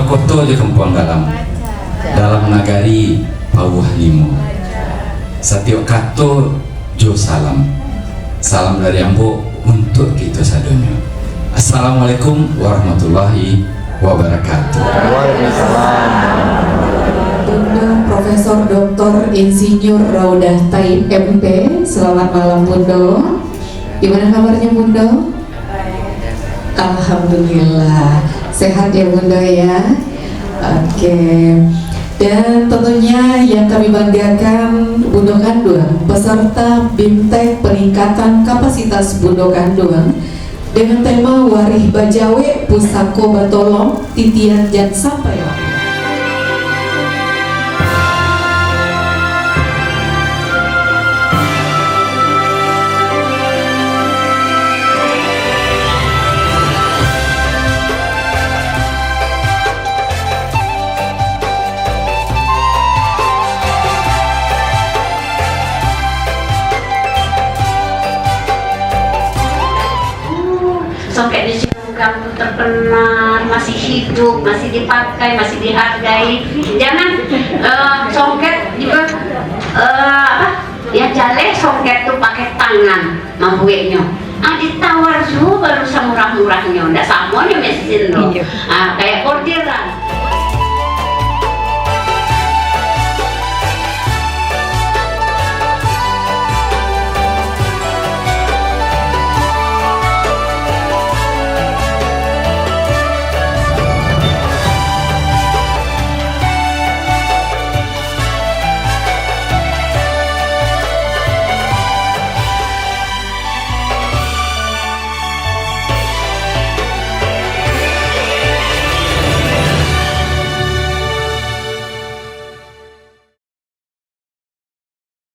koto aja kempuang dalam nagari Pawuh Limo. Satyo kato jo salam dari Ambo untuk kita sadonya. Assalamualaikum warahmatullahi wabarakatuh. Waalaikumsalam. Bunda Profesor Dr. Insinyur Raudah Taib MP. Selamat malam Bunda. Gimana kabarnya Bunda? Alhamdulillah sehat ya Bunda ya. Oke. Dan tentunya yang kami banggakan Bunda Kanduang, peserta BIMTEK peningkatan kapasitas Bunda Kanduang dengan tema Warih Bajawe Pusako Batolong Titian Jan Sampai. Songket di Cilungkang itu terkenal, masih hidup, masih dipakai, masih dihargai. Jangan songket juga ya jale songket tuh pakai tangan mampunya. Ditawar juga baru semurah-murahnya, ndak sama mesin loh. Kayak bordiran.